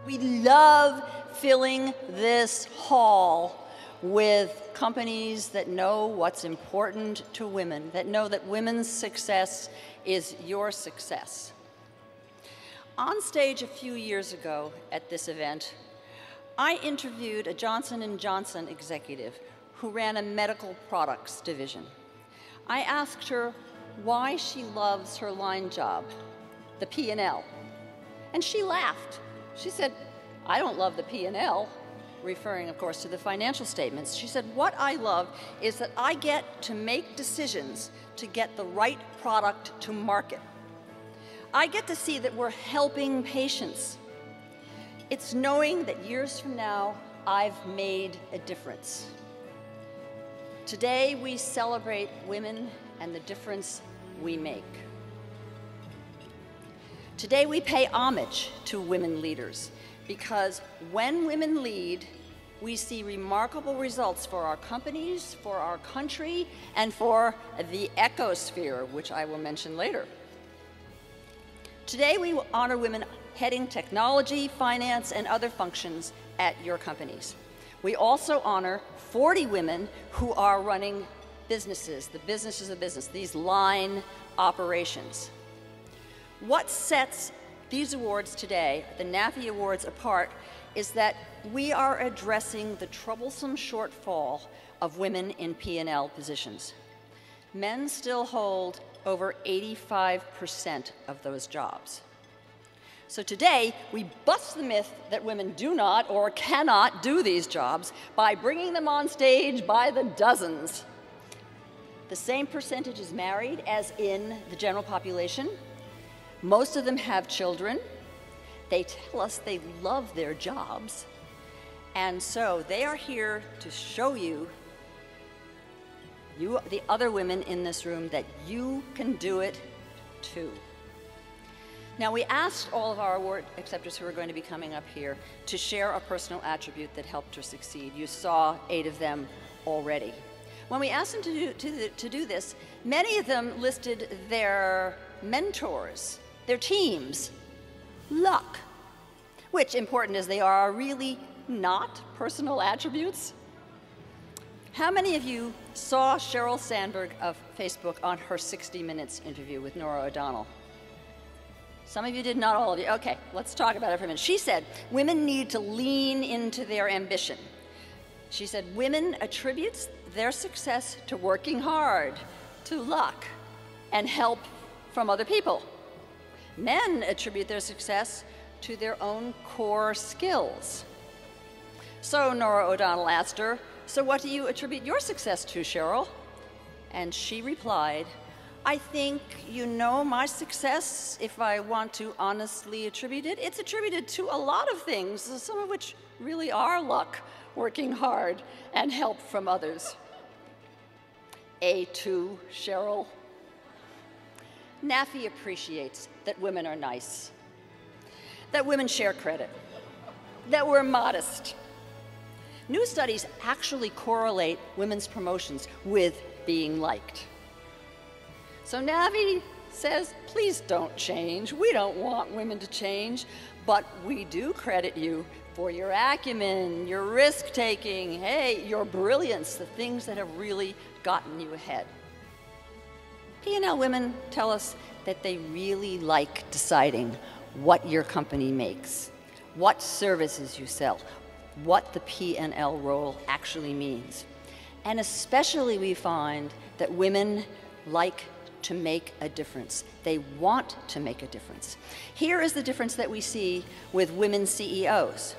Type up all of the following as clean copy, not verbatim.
We love filling this hall with companies that know what's important to women, that know that women's success is your success. On stage a few years ago at this event, I interviewed a Johnson & Johnson executive who ran a medical products division. I asked her why she loves her line job, the P&L, and she laughed. She said, "I don't love the P&L," referring, of course, to the financial statements. She said, "What I love is that I get to make decisions to get the right product to market. I get to see that we're helping patients. It's knowing that years from now, I've made a difference." Today, we celebrate women and the difference we make. Today, we pay homage to women leaders because when women lead, we see remarkable results for our companies, for our country, and for the ecosphere, which I will mention later. Today, we will honor women heading technology, finance, and other functions at your companies. We also honor 40 women who are running businesses, the businesses of business, these line operations. What sets these awards today, the NAFE Awards, apart is that we are addressing the troublesome shortfall of women in P&L positions. Men still hold over 85% of those jobs. So today, we bust the myth that women do not or cannot do these jobs by bringing them on stage by the dozens. The same percentage is married as in the general population. Most of them have children. They tell us they love their jobs. And so they are here to show you, the other women in this room, that you can do it too. Now, we asked all of our award acceptors who are going to be coming up here to share a personal attribute that helped her succeed. You saw 8 of them already. When we asked them to do this, many of them listed their mentors, their teams, luck, which, important as they are really not personal attributes. How many of you saw Sheryl Sandberg of Facebook on her 60 Minutes interview with Norah O'Donnell? Some of you did, not all of you. Okay, let's talk about it for a minute. She said, women need to lean into their ambition. She said, women attributes their success to working hard, to luck, and help from other people. Men attribute their success to their own core skills. So Norah O'Donnell asked her, "So what do you attribute your success to, Sheryl?" And she replied, "I think you know my success, if I want to honestly attribute it. It's attributed to a lot of things, some of which really are luck, working hard, and help from others." A2, Sheryl. NAFE appreciates that women are nice, that women share credit, that we're modest. New studies actually correlate women's promotions with being liked. So NAFE says, please don't change. We don't want women to change, but we do credit you for your acumen, your risk-taking, hey, your brilliance, the things that have really gotten you ahead. P&L women tell us that they really like deciding what your company makes, what services you sell, what the P&L role actually means. And especially we find that women like to make a difference. They want to make a difference. Here is the difference that we see with women CEOs.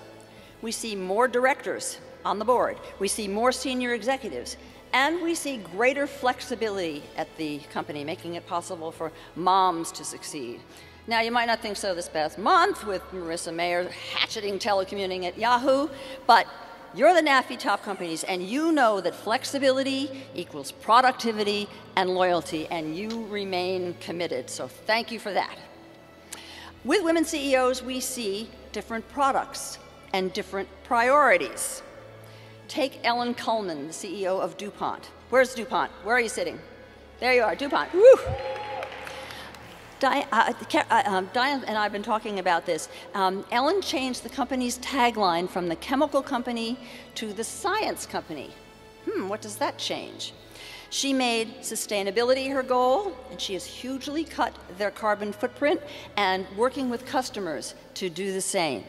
We see more directors on the board. We see more senior executives. And we see greater flexibility at the company, making it possible for moms to succeed. Now, you might not think so this past month with Marissa Mayer hatcheting telecommuting at Yahoo, but you're the NAFE top companies, and you know that flexibility equals productivity and loyalty, and you remain committed. So thank you for that. With women CEOs, we see different products and different priorities. Take Ellen Kullman, the CEO of DuPont. Where's DuPont? Where are you sitting? There you are, DuPont. Woo! Diane and I have been talking about this. Ellen changed the company's tagline from the chemical company to the science company. What does that change? She made sustainability her goal, and she has hugely cut their carbon footprint and working with customers to do the same.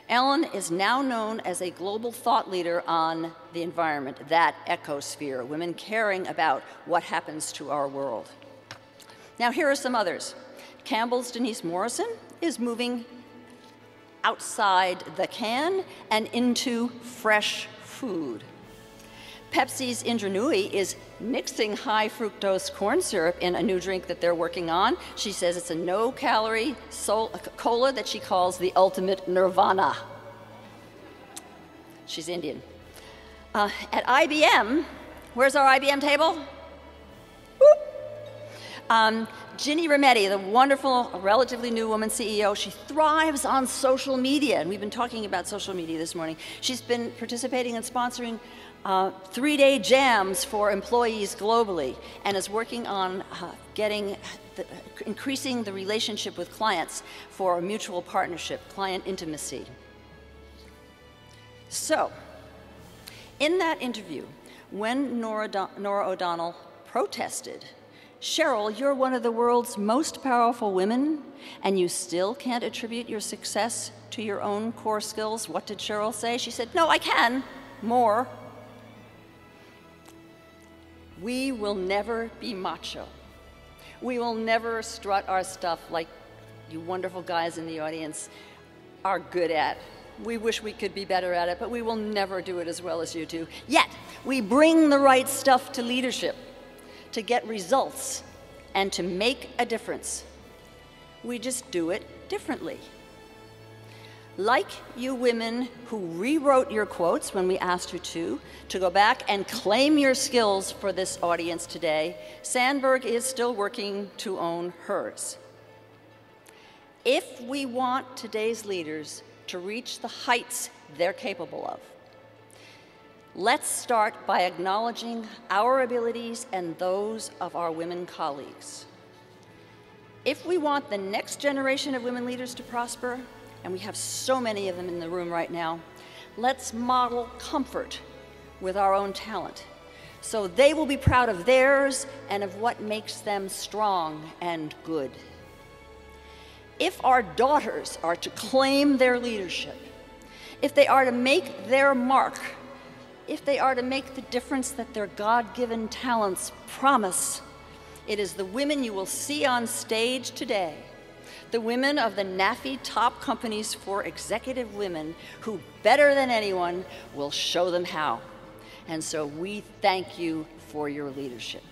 Ellen is now known as a global thought leader on the environment, that ecosphere, women caring about what happens to our world. Now, here are some others. Campbell's Denise Morrison is moving outside the can and into fresh food. Pepsi's Indra Nooyi is mixing high fructose corn syrup in a new drink that they're working on. She says it's a no-calorie cola that she calls the ultimate nirvana. She's Indian. At IBM, where's our IBM table? Ginny Rometty, the wonderful, relatively new woman CEO, she thrives on social media, and we've been talking about social media this morning. She's been participating and sponsoring 3-day jams for employees globally, and is working on increasing the relationship with clients for a mutual partnership, client intimacy. So, in that interview, when Nora O'Donnell protested, "Cheryl, you're one of the world's most powerful women, and you still can't attribute your success to your own core skills," what did Cheryl say? She said, "No, I can. More." We will never be macho. We will never strut our stuff like you wonderful guys in the audience are good at. We wish we could be better at it, but we will never do it as well as you do. Yet, we bring the right stuff to leadership to get results and to make a difference. We just do it differently. Like you women who rewrote your quotes when we asked you to go back and claim your skills for this audience today, Sandberg is still working to own hers. If we want today's leaders to reach the heights they're capable of, let's start by acknowledging our abilities and those of our women colleagues. If we want the next generation of women leaders to prosper, and we have so many of them in the room right now, let's model comfort with our own talent, so they will be proud of theirs and of what makes them strong and good. If our daughters are to claim their leadership, if they are to make their mark, if they are to make the difference that their God-given talents promise, it is the women you will see on stage today, the women of the NAFE top companies for executive women, who better than anyone will show them how. And so we thank you for your leadership.